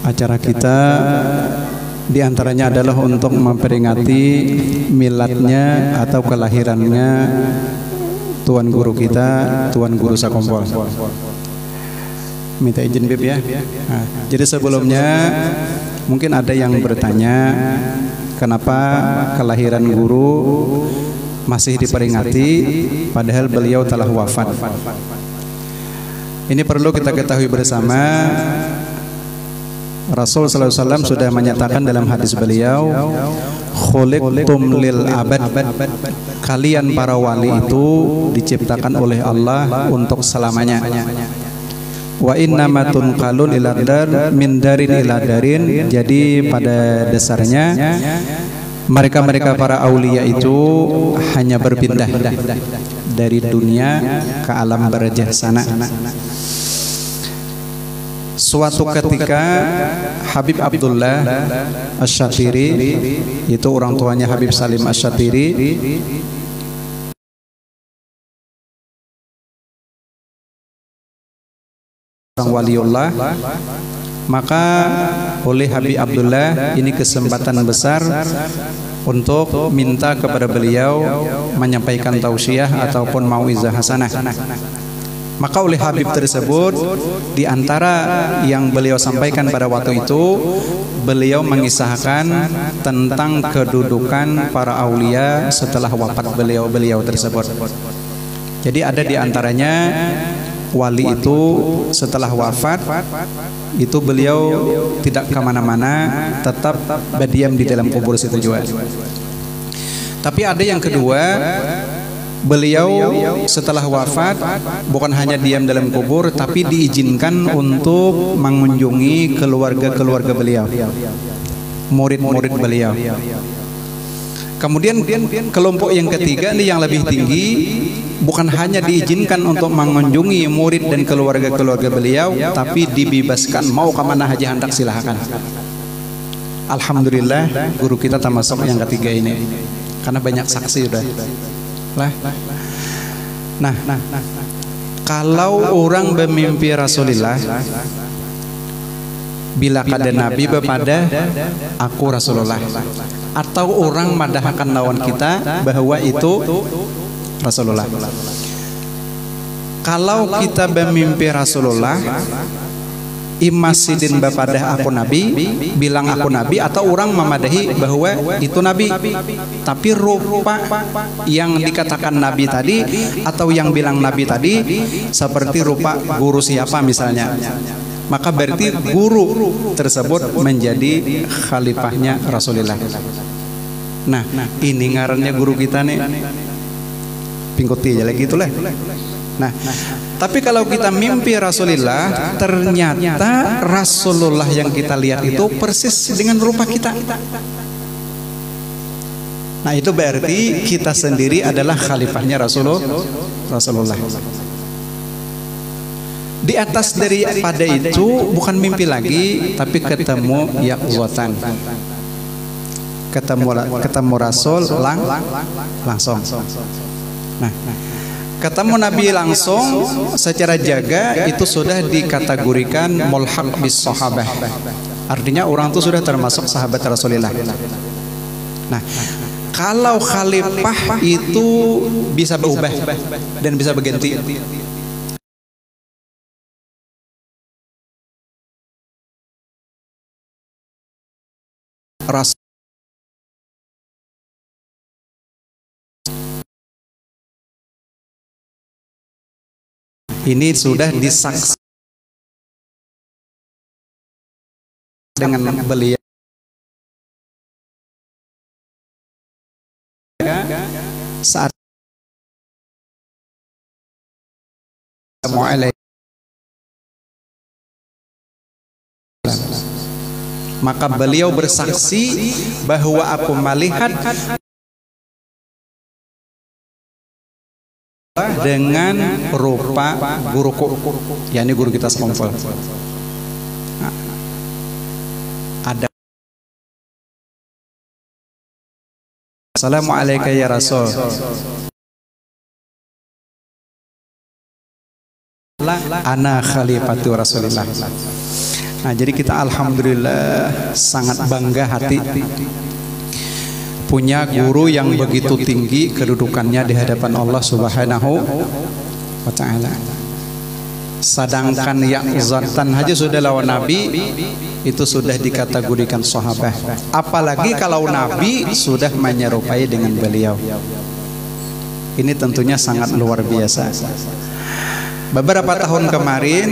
Acara kita diantaranya adalah untuk memperingati miladnya atau kelahirannya Tuan Guru kita, Tuan Guru Sakompol. Minta izin Bib ya. Nah, jadi sebelumnya mungkin ada yang bertanya kenapa kelahiran guru masih diperingati padahal beliau telah wafat. Ini perlu kita ketahui bersama. Rasul sallallahu alaihi wasallam sudah menyatakan dalam hadis beliau, khuliqtum lil abad. Kalian para wali itu diciptakan oleh Allah untuk selamanya. Wa innama tunqalun ila dar min darin ila darin. Jadi pada dasarnya mereka para aulia itu hanya berpindah dari dunia ke alam barzakh sana. Suatu ketika Habib Abdullah Asy-Syatiri, itu orang tuanya Habib Salim Asy-Syatiri, orang waliullah, maka oleh Habib Abdullah ini kesempatan besar untuk minta kepada beliau menyampaikan tausiah ataupun mauizah hasanah. Maka oleh Habib tersebut, di antara yang beliau sampaikan pada waktu itu, beliau mengisahkan tentang kedudukan para aulia setelah wafat beliau tersebut. Jadi ada di antaranya wali itu setelah wafat itu beliau tidak kemana-mana, tetap berdiam di dalam kubur situ juga. Tapi ada yang kedua, beliau setelah wafat bukan hanya diam dalam kubur, tapi diizinkan untuk mengunjungi keluarga-keluarga beliau, murid-murid beliau. Kemudian kelompok yang ketiga ini yang lebih tinggi, bukan hanya diizinkan untuk mengunjungi murid dan keluarga-keluarga beliau, tapi dibebaskan mau kemana aja hendak silahkan. Alhamdulillah guru kita termasuk yang ketiga ini, karena banyak saksi sudah. Nah, kalau orang bermimpi Rasulullah, bila kada Nabi bepada aku Rasulullah, atau orang madahkan lawan kita bahwa itu Rasulullah. Kalau kita bermimpi Rasulullah, imasidin bapadah aku Nabi, bilang aku Nabi, atau orang memadahi bahwa itu Nabi, tapi rupa yang dikatakan Nabi tadi atau yang bilang Nabi tadi seperti rupa guru siapa misalnya, maka berarti guru tersebut menjadi khalifahnya Rasulullah. Nah, ini ngarannya guru kita nih, pingkuti aja lagi itulah. Nah, tapi kalau kita mimpi Rasulullah, ternyata Rasulullah yang kita lihat itu persis dengan rupa kita. Nah, itu berarti kita sendiri adalah khalifahnya Rasulullah. Di atas daripada itu bukan mimpi lagi, tapi ketemu yaqzatan. Ketemu Rasul langsung. Nah, ketemu Nabi langsung secara jaga itu sudah dikategorikan mulhaq bis sahabah. Artinya orang itu sudah termasuk sahabat Rasulullah. Nah, kalau khalifah itu bisa berubah dan bisa berganti. Ini sudah disaksikan dengan beliau saat maka beliau bersaksi bahwa aku melihat dengan rupa guruku, yakni guru kita Sakompol. Nah, ada Assalamualaikum ya Rasul. Ana khalifatu Rasulillah. Nah, jadi kita alhamdulillah sangat bangga hati punya guru yang begitu tinggi kedudukannya di hadapan Allah Subhanahu wa taala. Sedangkan yang zatan aja sudah lawan Nabi, itu sudah dikategorikan sahabat. Apalagi kalau Nabi sudah menyerupai dengan beliau. Ini tentunya sangat luar biasa. Beberapa tahun kemarin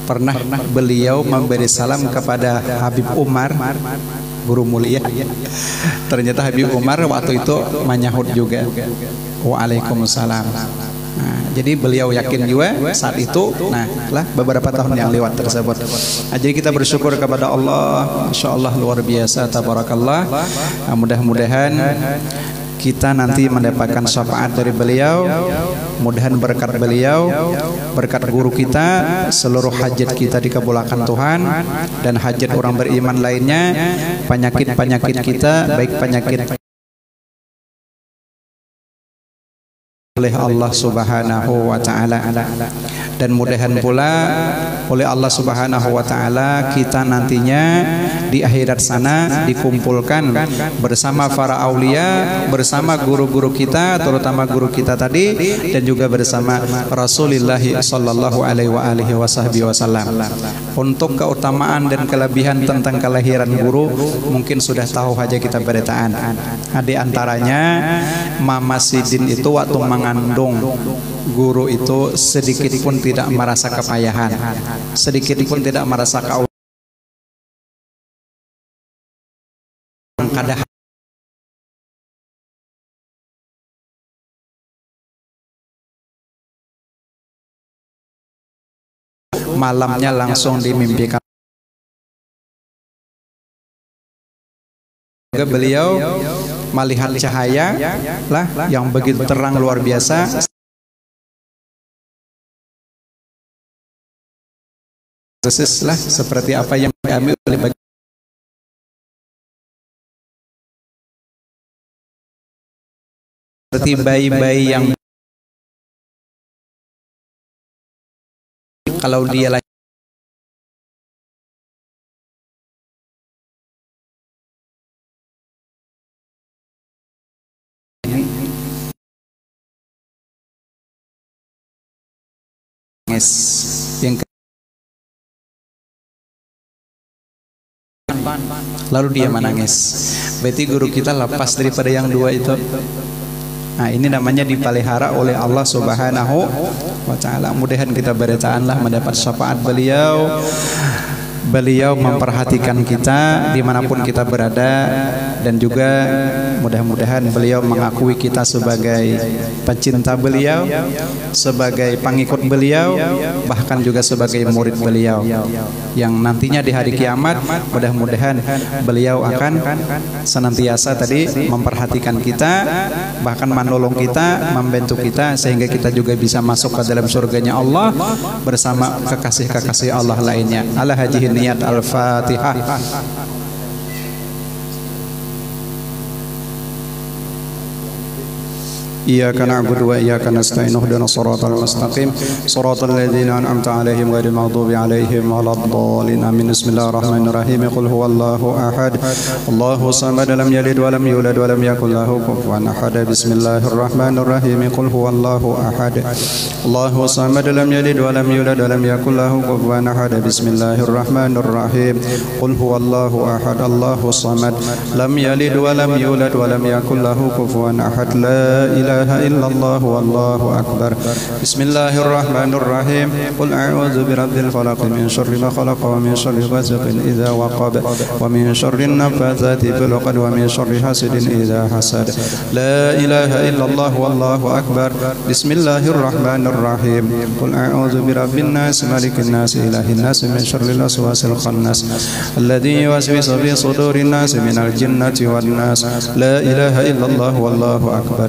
pernah beliau memberi salam kepada Habib Umar, guru mulia. Ternyata Habib Umar waktu itu menyahut juga, waalaikumsalam. Nah, jadi beliau yakin juga saat itu. Nah, lah beberapa tahun yang lewat tersebut. Nah, jadi kita bersyukur kepada Allah. Masya Allah luar biasa, tabarakallah. Nah, mudah-mudahan kita nanti mendapatkan syafaat dari beliau, mudahan berkat beliau, berkat guru kita, seluruh hajat kita dikabulkan Tuhan, dan hajat orang beriman lainnya, penyakit-penyakit kita, baik penyakit oleh Allah Subhanahu wa taala, dan mudahan pula oleh Allah Subhanahu wa taala kita nantinya di akhirat sana dikumpulkan bersama para aulia, bersama guru-guru kita, terutama guru kita tadi, dan juga bersama Rasulullah sallallahu alaihi wasallam. Untuk keutamaan dan kelebihan tentang kelahiran guru mungkin sudah tahu aja kita beritaan. Di antaranya Mama Sidin itu waktu mengandung guru itu sedikit pun tidak merasa kepayahan, sedikit pun tidak merasa keadaan. Malamnya langsung dimimpikan beliau melihat cahaya lah yang begitu terang luar biasa, persis lah seperti apa yang diambil oleh seperti bayi-bayi yang kalau dia lagi yang lalu dia menangis, berarti guru kita lepas daripada yang dua itu. Nah, ini namanya dipelihara oleh Allah Subhanahu wa taala. Mudahan kita beritaanlah mendapat syafaat beliau. Beliau memperhatikan kita dimanapun kita berada, dan juga mudah-mudahan beliau mengakui kita sebagai pecinta beliau, sebagai pengikut beliau, bahkan juga sebagai murid beliau, yang nantinya di hari kiamat mudah-mudahan beliau akan senantiasa tadi memperhatikan kita, bahkan menolong kita, membantu kita, sehingga kita juga bisa masuk ke dalam surganya Allah bersama kekasih-kekasih Allah lainnya. Ala hajihi niyat. Al-Fatihah. Iyyaka na'budu wa iyyaka nasta'in ihdinas siratal mustaqim siratal ladzina an'amta 'alaihim ghairil maghdubi 'alaihim waladdallin. Amin. Bismillahirrahmanirrahim. Qul huwallahu ahad, Allahu samad, lam yalid wa lam yulad wa lam yakul lahu kufuwan ahad. Bismillahirrahmanirrahim. Qul huwallahu ahad, Allahu samad, lam yalid wa lam yulad wa lam yakul lahu kufuwan ahad. Bismillahirrahmanirrahim. Qul huwallahu ahad, Allahu samad, lam yalid wa lam yulad wa lam yakul lahu kufuwan ahad. La ilaha illallah wallahu akbar. Bismillahirrahmanirrahim. Qul a'udzu birabbil falaq min syarri ma khalaq wa min syarri ghasiqin idza waqab wa min syarri nafatsati fil 'uqad wa min syarri hasidin idza hasad. La ilaha illallah wallahu akbar. Bismillahirrahmanirrahim. Qul a'udzu birabbin nas malikin nas ilahin nas min syarril waswasil khannas alladzi yuwaswisu fi sudurin nas minal jinnati wan nas. La ilaha illallah wallahu akbar.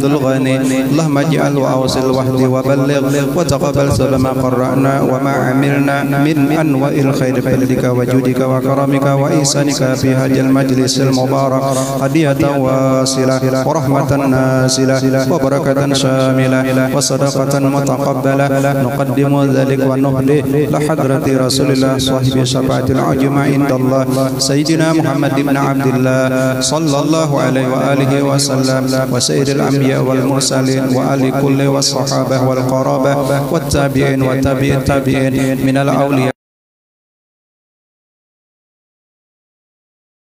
عبد الغني اللهم اجعل وأوصل وحدي وبلغ وتقبل سبب ما قرأنا وما عملنا من أنواع الخير بفضلك وجودك وكرمك وإحسانك في هذا المجلس المبارك هدية واصلة ورحمة نازلة وبركة شاملة وصدقة متقبلة نقدم ذلك ونهديه لحضرة رسول الله صاحب الشفاعة العظمى عند الله سيدنا محمد بن عبد الله صلى الله عليه وآله وسلم وسائر الأنبياء والمرسلين وآل كل والصحابة والقرابة والتابعين وتابع التابعين من الأولياء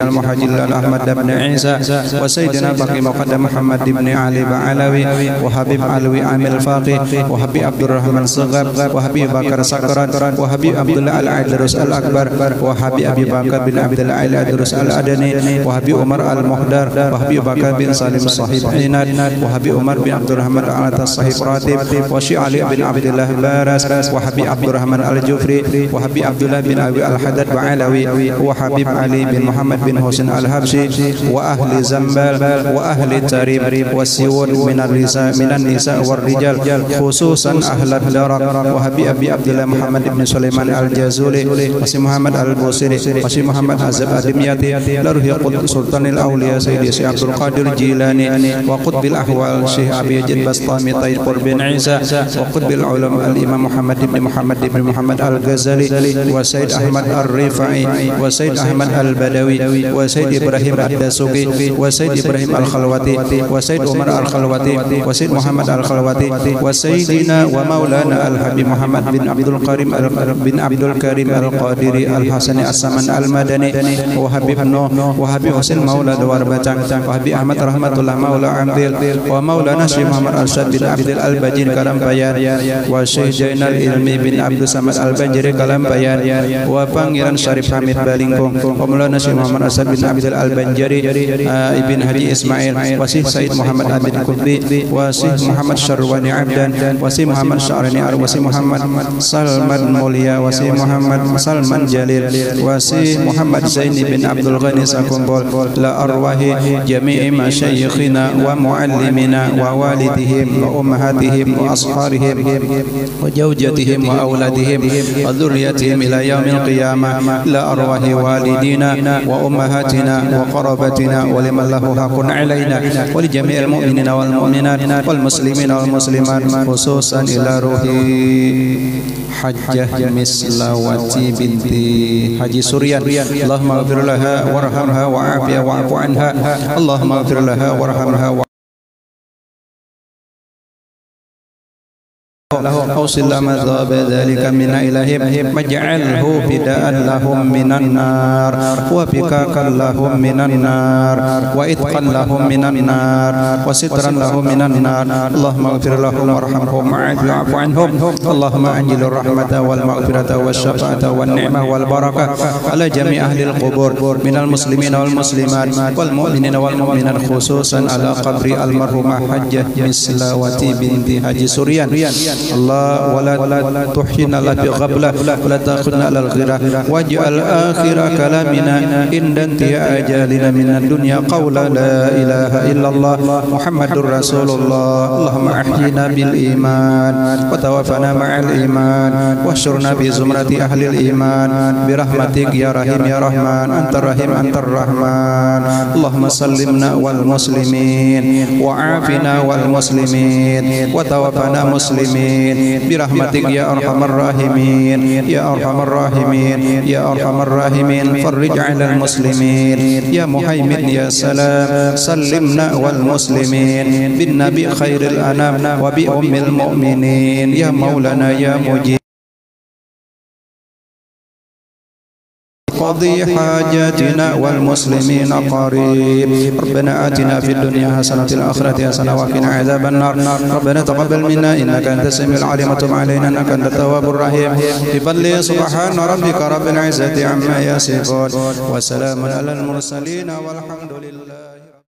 المهاجر أحمد بن عيسى وسيدنا بقي مقدم محمد بن علي بعلوي وحبيب علوي عامل الفاقي وحبيب عبد الرحمن صغر وحبيب بكر سكران وحبيب عبد الله العدروس الأكبر وحبيب أبي بكر بن عبد الله العدروس الأدني وحبيب عمر المهدر وحبيب بكر بن سالم صاحب عناد وحبيب عمر بن عبد الرحمن العطا صاحب راتب وشي علي بن عبد الله بارس وحبيب عبد الرحمن الجفري وحبيب عبد الله بن أبي الحدد بعلوي وحبيب علي بن محمد بن حسين الحبشي وأهل زنبال وأهل التريب والسيون من النساء والرجال خصوصا أهل الدرر وحبيب أبي عبد الله محمد بن سليمان الجازولي وسي محمد البوصيري وسي محمد عزب الدمياطي لروح سلطان الأولياء سيدي سي عبد القادر الجيلاني وقطب الأحوال شيخ أبي يزيد بسطامي طيب بن عيسى وقطب العلماء الإمام محمد بن محمد الغزالي وسيد أحمد الرفاعي وسيد أحمد البدوي وسيد إبراهيم الدسوقي وسيد إبراهيم الخلواتي وسيد عمر الخلواتي وسيد محمد الخلواتي وسيدنا ومولانا الحبيب محمد بن عبد الكريم القادري الحسني السمن المدني وحبيب نوح وحبيب حسين مولى دوار باتang وحبيب أحمد رحمة الله مولى عمدل ومولانا شيخ محمد أرشاد بن عبد البجير كلام بيان وشيخ جينال العلمي بن عبد الصمد البنجري كلام بيان وpangeran Syarif Hamid Balingkong ومولانا شيخ محمد أرشاد بن عبد البنجري ابن حجي إسماعيل وسيح سيد محمد عبد القطبي وسيح محمد شرواني عبدان وسيح محمد شعراني وسيح محمد سلمان موليا وسيح محمد سلمان جليل وسيح محمد زيني بن عبد الغني ساكنبول لا أرواح جميع مشايخنا ومعلمنا ووالدهم وأمهاتهم وأصحابهم وزوجاتهم وأولادهم وذريتهم إلى يوم القيامة لا أرواح والدينا وأمهاتنا وقرابتنا ولمن له حق علينا ولجميع المؤمنين والمؤمنات والمسلمين والمسلمات خصوصا إلى روح حجة مسلواتي بنت حجي سوريان اللهم اغفر لها وارحمها وعافها واعف عنها اللهم اغفر لها وارحمها أوصل مذاب ذلك من إلههم واجعله فداء لهم من النار وفكاكا لهم من النار وإتقا لهم من النار وسترا لهم من النار اللهم اغفر لهم وارحمهم واعف عنهم اللهم أنزل الرحمة والمغفرة والشفاعة والنعمة والبركة على جميع أهل القبور من المسلمين والمسلمات والمؤمنين والمؤمنات خصوصا على قبر المرحومة حجة مسلواتي بنت حجي سوريان الله ولا تحينا لا بغفلة ولا تأخذنا على الغيرة واجعل آخر كلامنا عند انتهاء أجالنا من الدنيا قول لا إله إلا الله محمد رسول الله اللهم أحينا بالإيمان وتوفنا مع الإيمان واحشرنا بزمرة أهل الإيمان برحمتك يا رحيم يا رحمن أنت الرحيم أنت الرحمن اللهم سلمنا والمسلمين وعافنا والمسلمين وتوفنا مسلمين برحمتك يا أرحم الراحمين يا أرحم الراحمين يا أرحم الراحمين فرج على المسلمين يا مهيمن يا سلام سلمنا والمسلمين بالنبي خير الأنام وبأم المؤمنين يا مولانا يا مجيب قضي حاجاتنا والمسلمين قريب ربنا آتنا في الدنيا حسنة وفي الآخرة حسنة وقنا عذاب النار ربنا تقبل منا إنك أنت السميع العليم وتب علينا إنك أنت التواب الرحيم بفضل سبحان ربك رب العزة عما يصفون وسلام على المرسلين والحمد لله.